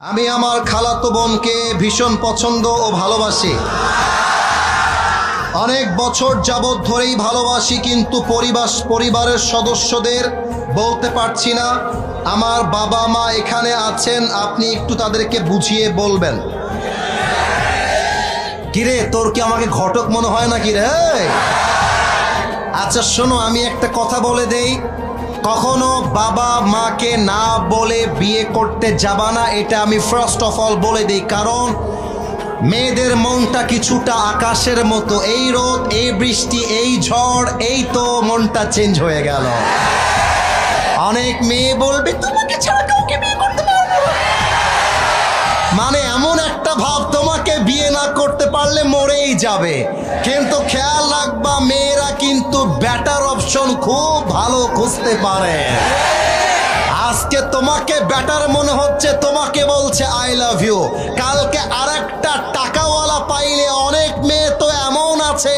আমি আমার খালাতো বোনকে ভীষণ পছন্দ ও ভালোবাসি। অনেক বছর যাবৎ ধরেই ভালোবাসি, কিন্তু পরিবারের সদস্যদের বলতে পারছি না। আমার বাবা মা এখানে আছেন, আপনি একটু তাদেরকে বুঝিয়ে বলবেন। কিরে, তোর কি আমাকে ঘটক মনে হয় না কি রে? আচ্ছা শোনো, আমি একটা কথা বলে দেই, কখনো বাবা মাকে না বলে বিয়ে করতে যাবা না, এটা আমি ফার্স্ট অফ অল বলে দিই। কারণ মেয়েদের মনটা কিছুটা আকাশের মতো, এই রোদ, এই বৃষ্টি, এই ঝড়, এই তো মনটা চেঞ্জ হয়ে গেল। অনেক মেয়ে বলবে তোমাকে ছাড়া কাউকে বিয়ে করতে পারবো না, মানে এমন একটা ভাব তোমাকে বিয়ে না করতে পারলে মরেই যাবে। কিন্তু খেয়াল রাখবা, মেয়েরা কিন্তু বেটার অপশন খুব ভালো খুঁজতে পারে। আজকে তোমাকে বেটার মনে হচ্ছে, তোমাকে বলছে আই লাভ ইউ, কালকে আরেকটা টাকাওয়ালা পাইলে, অনেক মেয়ে তো এমন আছে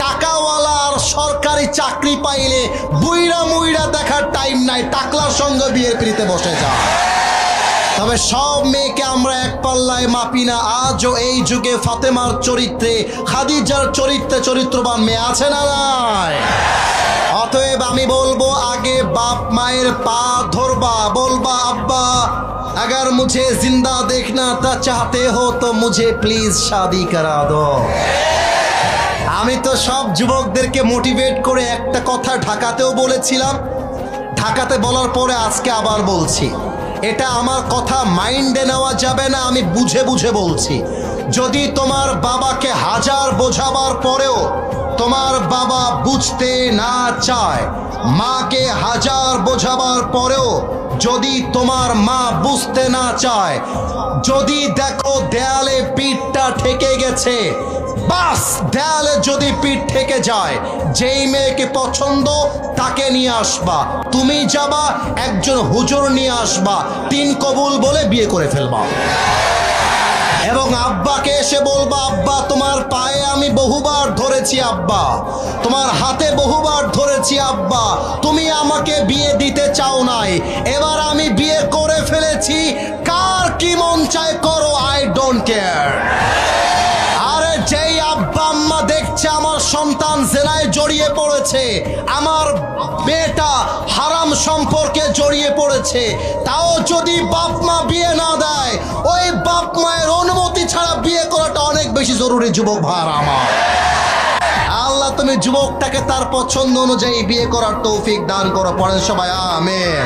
টাকাওয়ালা আর সরকারি চাকরি পাইলে বুইড়া মুইড়া দেখার টাইম নাই, টাকলার সঙ্গে বিয়ের পিড়িতে বসে যায়। তবে সব মেয়েকে আমরা এক পাল্লায় মাপি না। আজও এই যুগে ফাতেমার চরিত্রে, খাদিজার চরিত্রে চরিত্রবান মেয়ে আছে না নাই? অতএব আমি বলবো, আগে বাপ মায়ের পা ধরবা, বলবা আব্বা अगर मुझे जिंदा देखना था चाहते हो तो मुझे प्लीज शादी करा दो। আমি তো সব যুবকদেরকে মোটিভেট করে একটা কথা ঢাকাতেও বলেছিলাম, ঢাকাতে বলার পরে আজকে আবার বলছি, এটা আমার কথা মাইন্ডে নেওয়া যাবে না, আমি বুঝে বুঝে বলছি। যদি তোমার বাবাকে হাজার বোঝাবার পরেও তোমার বাবা বুঝতে না চায়, মাকে হাজার বোঝাবার পরেও যদি তোমার মা বুঝতে না চায়, যদি দেখো দেয়ালে পিঠটা ঠেকে গেছে, বাস দেয়ালে যদি পিঠ ঠেকে যায়, যেই মেয়েকে পছন্দ তাকে নিয়ে আসবা, তুমি যাবা একজন হুজুর নিয়ে আসবা, 3 কবুল বলে বিয়ে করে ফেলবা। এবং আব্বাকে এসে বলবা, আব্বা তোমার পায়ে আমি বহুবার ধরেছি, আব্বা তোমার হাতে বহুবার ধরেছি, আব্বা তুমি আমাকে বিয়ে দিতে চাও নাই, এবার আমি বিয়ে করে ফেলেছি, কার কি মন চায় করো, আই ডোন্ট কেয়ার। আরে যেই আব্বা আম্মা দেখছে আমার সন্তান জেনায় জড়িয়ে পড়েছে, আমার মেয়েটা হারাম সম্পর্কে জড়িয়ে পড়েছে, তাও যদি বাপ মা বিয়ে না দেয়, ওই বাপ মায়ের অনুমতি ছাড়া বিয়ে করাটা অনেক বেশি জরুরি। যুবক ভাইরা আমার, আল্লাহ তুমি যুবকটাকে তার পছন্দ অনুযায়ী বিয়ে করার তৌফিক দান করো। পড়েন সবাই আমিন।